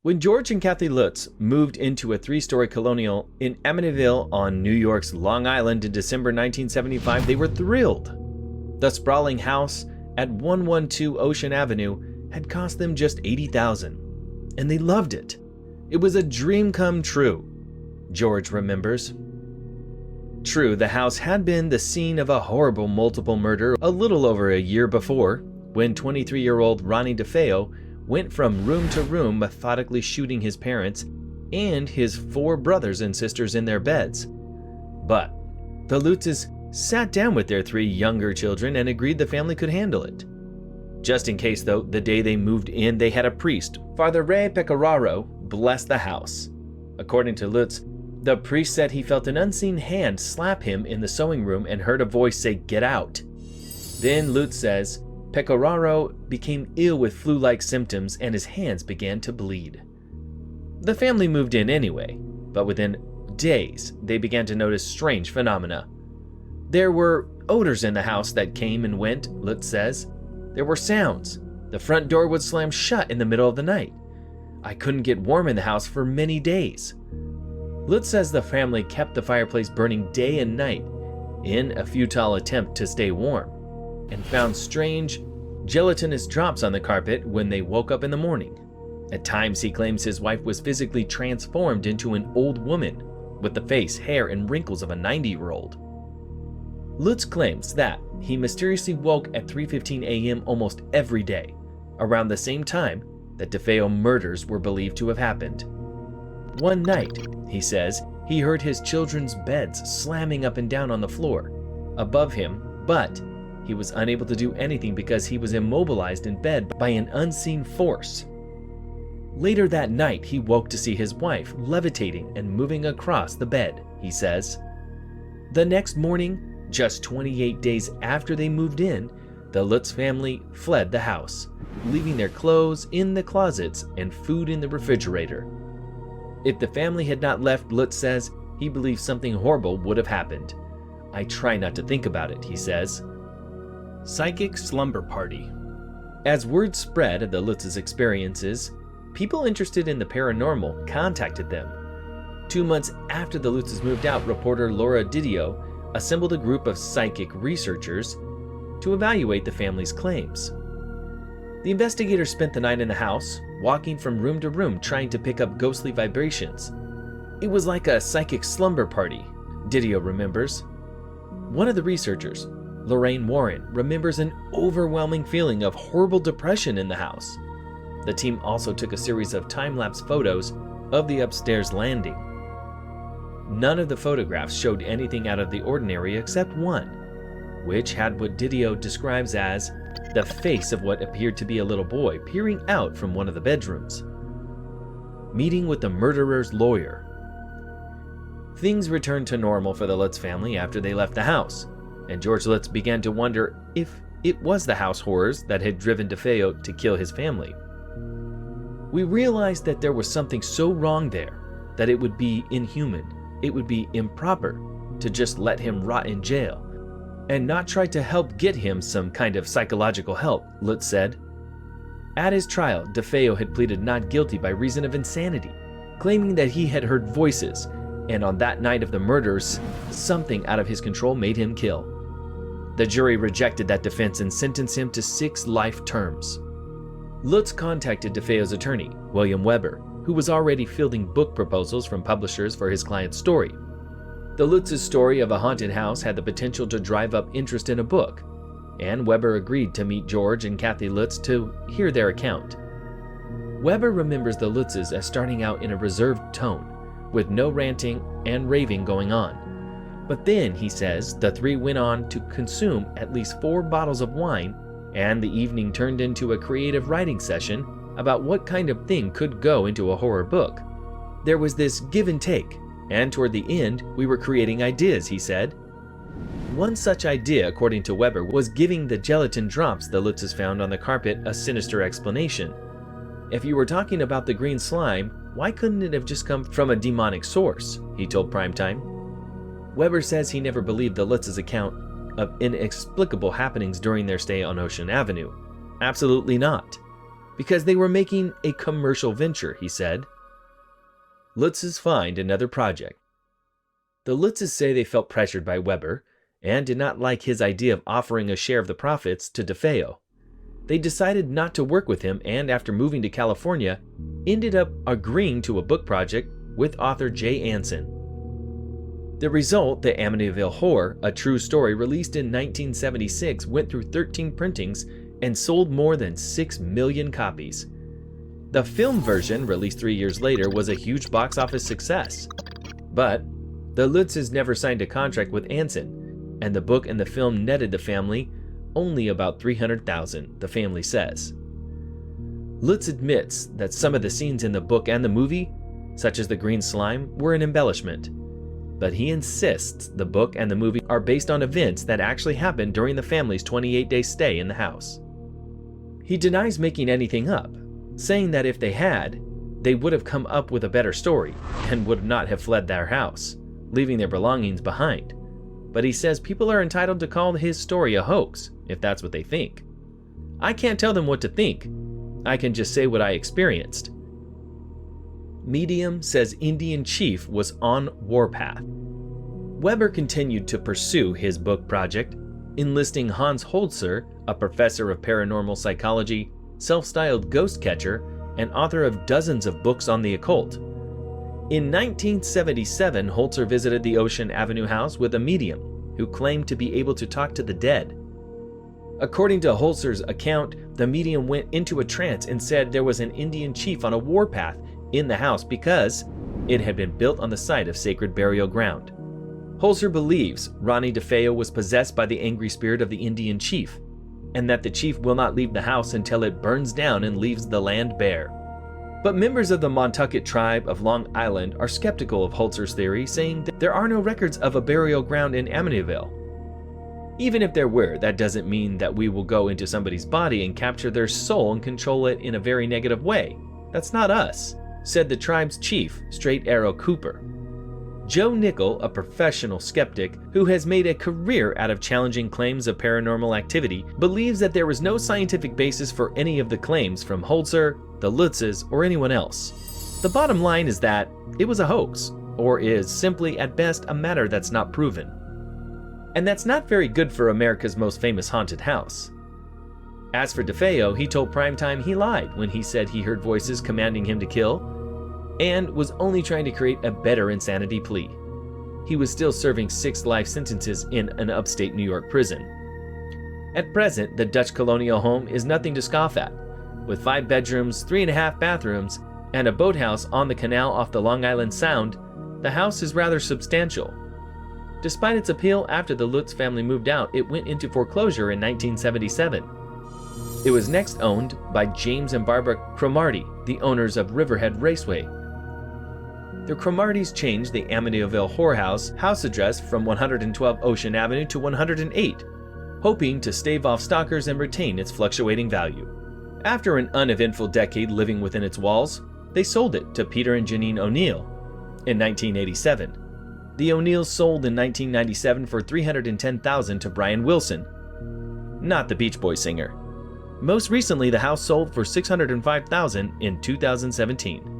When George and Kathy Lutz moved into a 3-story colonial in Amityville on New York's Long Island in December 1975, they were thrilled. The sprawling house at 112 Ocean Avenue had cost them just $80,000, and they loved it. It was a dream come true, George remembers. True, the house had been the scene of a horrible multiple murder a little over a year before, when 23-year-old Ronnie DeFeo went from room to room methodically shooting his parents and his 4 brothers and sisters in their beds. But the Lutzes sat down with their 3 younger children and agreed the family could handle it. Just in case though, the day they moved in, they had a priest, Father Ray Pecoraro, bless the house. According to Lutz, the priest said he felt an unseen hand slap him in the sewing room and heard a voice say, "Get out." Then Lutz says, Pecoraro became ill with flu-like symptoms and his hands began to bleed. The family moved in anyway, but within days, they began to notice strange phenomena. There were odors in the house that came and went, Lutz says. There were sounds. The front door would slam shut in the middle of the night. I couldn't get warm in the house for many days. Lutz says the family kept the fireplace burning day and night in a futile attempt to stay warm, and found strange, gelatinous drops on the carpet when they woke up in the morning. At times, he claims his wife was physically transformed into an old woman with the face, hair, and wrinkles of a 90-year-old. Lutz claims that he mysteriously woke at 3:15 a.m. almost every day, around the same time that DeFeo murders were believed to have happened. One night, he says, he heard his children's beds slamming up and down on the floor above him, but he was unable to do anything because he was immobilized in bed by an unseen force. Later that night, he woke to see his wife levitating and moving across the bed, he says. The next morning, just 28 days after they moved in, the Lutz family fled the house, leaving their clothes in the closets and food in the refrigerator. If the family had not left, Lutz says, he believes something horrible would have happened. I try not to think about it, he says. Psychic slumber party. As word spread of the Lutz's experiences, people interested in the paranormal contacted them. 2 months after the Lutzes moved out, reporter Laura Didio assembled a group of psychic researchers to evaluate the family's claims. The investigators spent the night in the house, walking from room to room trying to pick up ghostly vibrations. It was like a psychic slumber party, Didio remembers. One of the researchers, Lorraine Warren, remembers an overwhelming feeling of horrible depression in the house. The team also took a series of time-lapse photos of the upstairs landing. None of the photographs showed anything out of the ordinary except one, which had what Didio describes as the face of what appeared to be a little boy peering out from one of the bedrooms. Meeting with the murderer's lawyer. Things returned to normal for the Lutz family after they left the house, and George Lutz began to wonder if it was the house horrors that had driven DeFeo to kill his family. We realized that there was something so wrong there that it would be inhuman, it would be improper to just let him rot in jail and not try to help get him some kind of psychological help, Lutz said. At his trial, DeFeo had pleaded not guilty by reason of insanity, claiming that he had heard voices, and on that night of the murders, something out of his control made him kill. The jury rejected that defense and sentenced him to 6 life terms. Lutz contacted DeFeo's attorney, William Weber, who was already fielding book proposals from publishers for his client's story. The Lutz's story of a haunted house had the potential to drive up interest in a book, and Weber agreed to meet George and Kathy Lutz to hear their account. Weber remembers the Lutzes as starting out in a reserved tone, with no ranting and raving going on. But then, he says, the 3 went on to consume at least 4 bottles of wine, and the evening turned into a creative writing session about what kind of thing could go into a horror book. There was this give and take, and toward the end, we were creating ideas, he said. One such idea, according to Weber, was giving the gelatin drops the Lutzes found on the carpet a sinister explanation. If you were talking about the green slime, why couldn't it have just come from a demonic source? He told Primetime. Weber says he never believed the Lutzes' account of inexplicable happenings during their stay on Ocean Avenue. Absolutely not. because they were making a commercial venture, he said. Lutz's find another project. The Lutzes say they felt pressured by Weber and did not like his idea of offering a share of the profits to DeFeo. They decided not to work with him, and after moving to California, ended up agreeing to a book project with author Jay Anson. The result, the Amityville Horror, a true story released in 1976, went through 13 printings and sold more than 6 million copies. The film version, released 3 years later, was a huge box office success. But the Lutzes never signed a contract with Anson, and the book and the film netted the family only about $300,000, the family says. Lutz admits that some of the scenes in the book and the movie, such as the green slime, were an embellishment. But he insists the book and the movie are based on events that actually happened during the family's 28-day stay in the house. He denies making anything up, saying that if they had, they would have come up with a better story and would not have fled their house, leaving their belongings behind. But he says people are entitled to call his story a hoax, if that's what they think. I can't tell them what to think. I can just say what I experienced. Medium says Indian Chief was on warpath. Weber continued to pursue his book project, enlisting Hans Holzer, a professor of paranormal psychology, self-styled ghost catcher, and author of dozens of books on the occult. In 1977, Holzer visited the Ocean Avenue house with a medium who claimed to be able to talk to the dead. According to Holzer's account, the medium went into a trance and said there was an Indian chief on a warpath in the house because it had been built on the site of sacred burial ground. Holzer believes Ronnie DeFeo was possessed by the angry spirit of the Indian chief, and that the chief will not leave the house until it burns down and leaves the land bare. But members of the Montucket tribe of Long Island are skeptical of Holzer's theory, saying that there are no records of a burial ground in Amityville. Even if there were, that doesn't mean that we will go into somebody's body and capture their soul and control it in a very negative way. That's not us, said the tribe's chief, Straight Arrow Cooper. Joe Nickel, a professional skeptic who has made a career out of challenging claims of paranormal activity, believes that there was no scientific basis for any of the claims from Holzer, the Lutzes, or anyone else. The bottom line is that it was a hoax, or is simply at best a matter that's not proven. And that's not very good for America's most famous haunted house. As for DeFeo, he told Primetime he lied when he said he heard voices commanding him to kill, and was only trying to create a better insanity plea. He was still serving 6 life sentences in an upstate New York prison. At present, the Dutch colonial home is nothing to scoff at. With 5 bedrooms, 3.5 bathrooms, and a boathouse on the canal off the Long Island Sound, the house is rather substantial. Despite its appeal after the Lutz family moved out, it went into foreclosure in 1977. It was next owned by James and Barbara Cromartie, the owners of Riverhead Raceway. The Cromarties changed the Amityville whorehouse house address from 112 Ocean Avenue to 108, hoping to stave off stalkers and retain its fluctuating value. After an uneventful decade living within its walls, they sold it to Peter and Janine O'Neill in 1987. The O'Neills sold in 1997 for $310,000 to Brian Wilson, not the Beach Boys singer. Most recently, the house sold for $605,000 in 2017.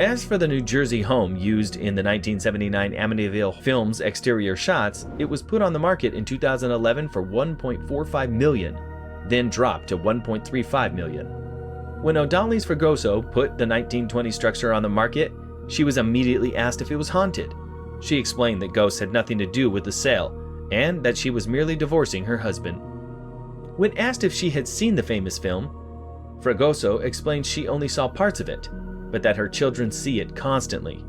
As for the New Jersey home used in the 1979 Amityville film's exterior shots, it was put on the market in 2011 for $1.45 million, then dropped to $1.35 million. When O'Donnell's Fregoso put the 1920 structure on the market, she was immediately asked if it was haunted. She explained that ghosts had nothing to do with the sale, and that she was merely divorcing her husband. When asked if she had seen the famous film, Fregoso explained she only saw parts of it, but that her children see it constantly.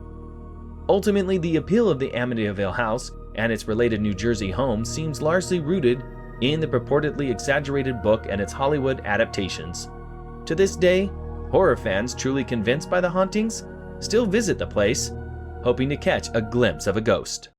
Ultimately, the appeal of the Amityville house and its related New Jersey home seems largely rooted in the purportedly exaggerated book and its Hollywood adaptations. To this day, horror fans truly convinced by the hauntings still visit the place, hoping to catch a glimpse of a ghost.